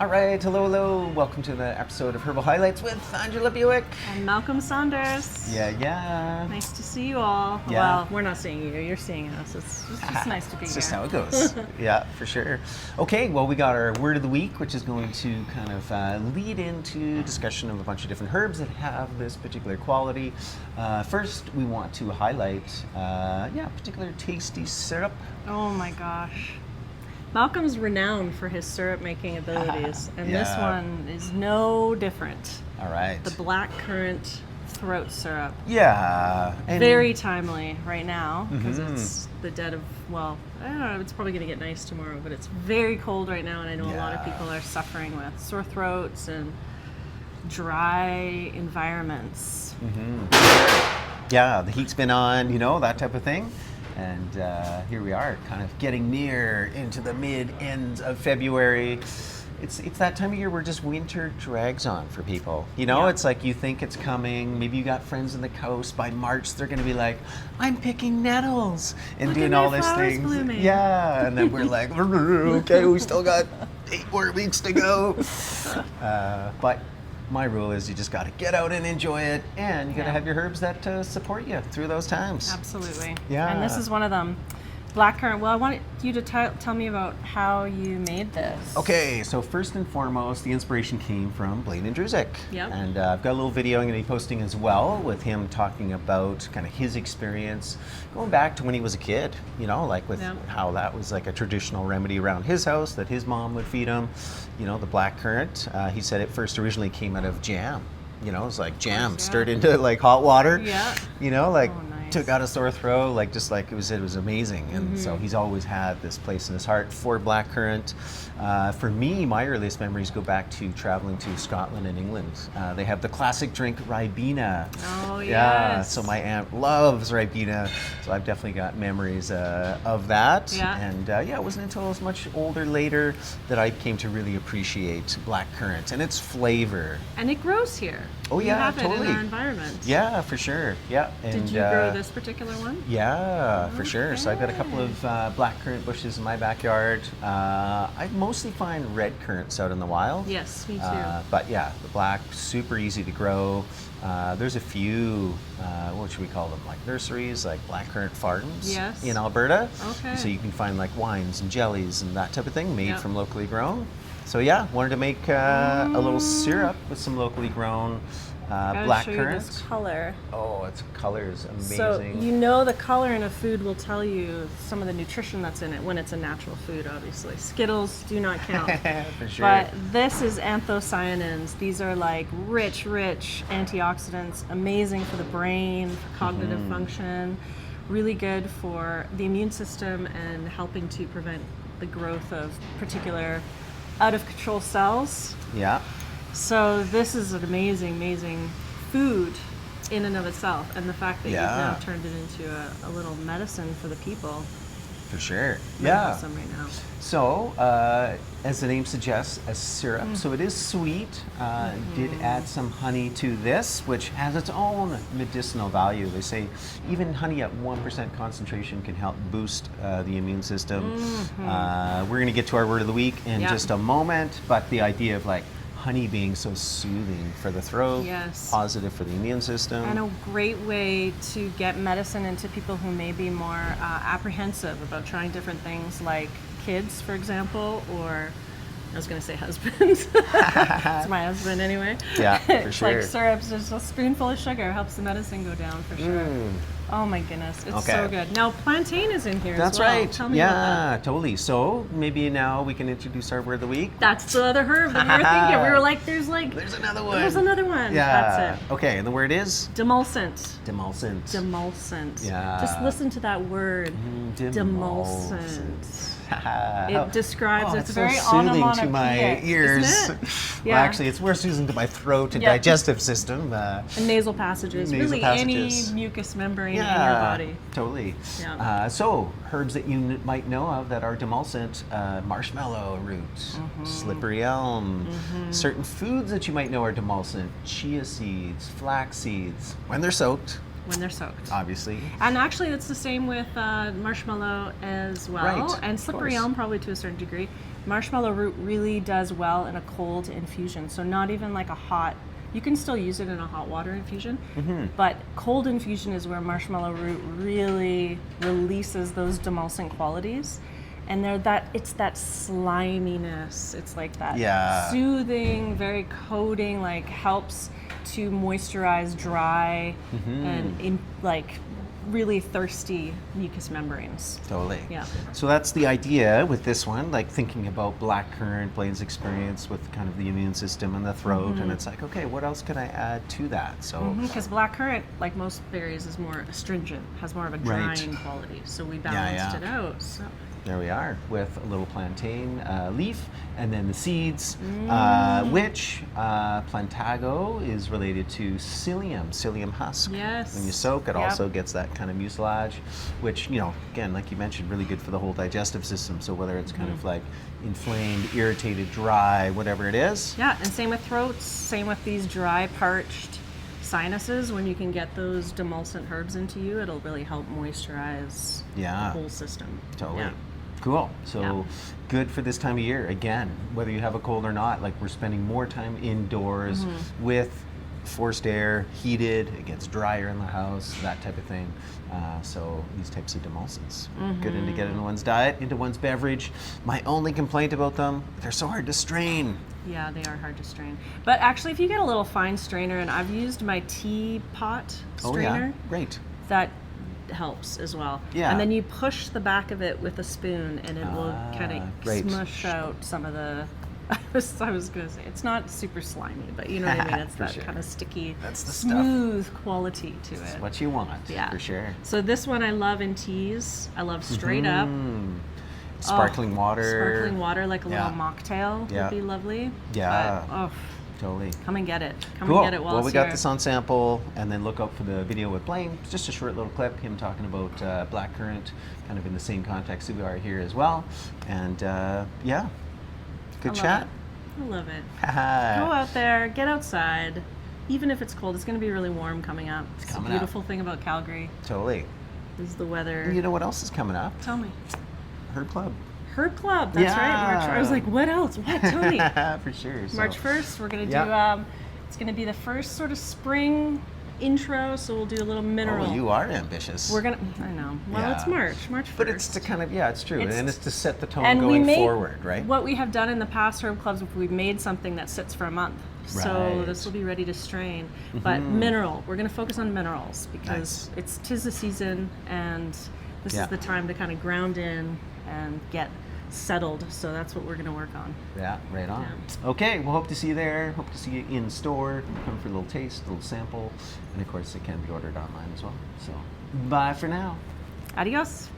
All right, hello. Welcome to the episode of Herbal Highlights with Angela Bewick. And Malcolm Saunders. Yeah. Nice to see you all. Yeah. Well, we're not seeing you, you're seeing us. It's just nice to be It's here. just how it goes. Yeah, for sure. Okay, well, we got our word of the week, which is going to kind of lead into discussion of a bunch of different herbs that have this particular quality. First, we want to highlight, particular tasty syrup. Oh my gosh. Malcolm's renowned for his syrup making abilities, and this one is no different. All right. The Black Currant throat syrup. Yeah. Very timely right now because it's the dead of, well, I don't know, it's probably going to get nice tomorrow, but it's very cold right now, and I know a lot of people are suffering with sore throats and dry environments. Yeah, the heat's been on, that type of thing. And here we are, kind of getting near into the mid-end of February. It's that time of year where just winter drags on for people. It's like you think it's coming. Maybe you got friends on the coast. By March, they're going to be like, I'm picking nettles and doing all these things. Blooming. Yeah, and then we're like, okay, we still got 8 more weeks to go. But my rule is you just got to get out and enjoy it, and you got to have your herbs that support you through those times. Absolutely. Yeah. And this is one of them. Black currant. Well, I want you to tell me about how you made this. Okay, so first and foremost, the inspiration came from Blaine and Druzick. Yep. And I've got a little video I'm going to be posting as well with him talking about kind of his experience going back to when he was a kid, like with how that was like a traditional remedy around his house that his mom would feed him. The black currant, he said it first originally came out of jam. It was like jam stirred into like hot water. Yeah. Nice. Took out a sore throat, it was amazing. And so he's always had this place in his heart for black currant. For me, my earliest memories go back to traveling to Scotland and England. They have the classic drink Ribena. Oh, yes. Yeah, so my aunt loves Ribena, so I've definitely got memories of that. Yeah. And it wasn't until I was much older later that I came to really appreciate black currant and its flavor. And it grows here. Oh yeah, you have totally. it in our environment. Yeah, for sure. Yeah. And, Did you grow this particular one? Yeah, for sure. So I've got a couple of black currant bushes in my backyard. I mostly find red currants out in the wild. Yes, me too. But yeah, the black, super easy to grow. There's a few, what should we call them, like nurseries, like black currant farms in Alberta. Okay. So you can find like wines and jellies and that type of thing made from locally grown. So yeah, wanted to make a little syrup with some locally grown black show currant. You this color. Oh, its color is amazing. So the color in a food will tell you some of the nutrition that's in it when it's a natural food, obviously. Skittles do not count. For sure. But this is anthocyanins. These are like rich antioxidants, amazing for the brain, for cognitive function, really good for the immune system and helping to prevent the growth of particular out of control cells. Yeah. So this is an amazing food in and of itself, and the fact that you've now turned it into a little medicine for the people. For sure. Really awesome right now. So, as the name suggests, a syrup. So it is sweet. Did add some honey to this, which has its own medicinal value. They say even honey at 1% concentration can help boost the immune system. We're going to get to our word of the week in just a moment, but the idea of like honey being so soothing for the throat, positive for the immune system. And a great way to get medicine into people who may be more apprehensive about trying different things, like kids, for example, or I was going to say husband. It's my husband anyway. Yeah, for sure. Like syrups, just a spoonful of sugar helps the medicine go down for sure. Oh my goodness, it's so good. Now plantain is in here That's as well. right. Tell me about that. Totally. So maybe now we can introduce our word of the week. That's the other herb that we were thinking. We were like, there's another one. There's another one. Yeah. That's it. Okay, and the word is? Demulcent. Demulcent. Demulcent. Yeah. Just listen to that word. Demulcent. It describes, it's so very soothing onomatopoeic, to my ears. isn't it? Well, actually, it's more soothing to my throat and digestive system. And nasal passages. Really any mucous membrane in your body. Totally. Yeah. So, herbs that you might know of that are demulcent, marshmallow root, slippery elm, certain foods that you might know are demulcent, chia seeds, flax seeds, when they're soaked. When they're soaked. Obviously. And actually it's the same with marshmallow as well. Right, and slippery elm probably to a certain degree. Marshmallow root really does well in a cold infusion. So not even like a hot, you can still use it in a hot water infusion, but cold infusion is where marshmallow root really releases those demulcent qualities. And it's that sliminess. It's like that soothing, very coating, like helps to moisturize dry and like really thirsty mucous membranes. Totally. Yeah. So that's the idea with this one, like thinking about black currant, Blaine's experience with kind of the immune system and the throat, and it's like, okay, what else can I add to that? So because black currant, like most berries, is more astringent, has more of a drying quality. So we balanced it out. So. There we are with a little plantain leaf and then the seeds, which plantago is related to psyllium husk. Yes. When you soak, it also gets that kind of mucilage, which, you know, again, like you mentioned, really good for the whole digestive system. So whether it's kind of like inflamed, irritated, dry, whatever it is. Yeah, and same with throats, same with these dry, parched sinuses. When you can get those demulcent herbs into you, it'll really help moisturize the whole system. Totally. Yeah. Cool. So good for this time of year. Again, whether you have a cold or not, like we're spending more time indoors with forced air, heated, it gets drier in the house, that type of thing. So these types of demulcents, good to get into one's diet, into one's beverage. My only complaint about them, they're so hard to strain. Yeah, they are hard to strain. But actually, if you get a little fine strainer, and I've used my teapot strainer, great. That helps as well. Yeah. And then you push the back of it with a spoon, and it will kind of smush out some of the. I was going to say it's not super slimy, but you know what I mean. It's that kind of sticky, that's the smooth quality to That's it. what you want, for sure. So this one I love in teas. I love straight up. Sparkling water. Sparkling water, like a little mocktail would be lovely. Yeah. But, totally. Come and get it. Come Cool. and get it while Well, we it's got here. this on sample, and then look out for the video with Blaine. It's just a short little clip, him talking about black currant, kind of in the same context that we are here as well. And good chat. I love it. Go out there, get outside. Even if it's cold, it's going to be really warm coming up. It's coming the beautiful thing about Calgary Totally. is the weather. And you know what else is coming up? Tell me. Herb Club. Herb Club, that's right. March, I was like, what else? What? Tell me. For sure. So. March 1st, we're going to do, it's going to be the first sort of spring intro, so we'll do a little mineral. Oh, you are ambitious. We're going to, I know. Well, it's March 1st. But it's to kind of, it's true. And it's to set the tone going forward, right? What we have done in the past Herb Clubs, we've made something that sits for a month. So this will be ready to strain. But mineral, we're going to focus on minerals because tis the season, and this is the time to kind of ground in and get settled. So that's what we're going to work on. Yeah, right on. Yeah. Okay, we'll hope to see you there. Hope to see you in store. Come for a little taste, a little sample. And of course, it can be ordered online as well. So bye for now. Adios.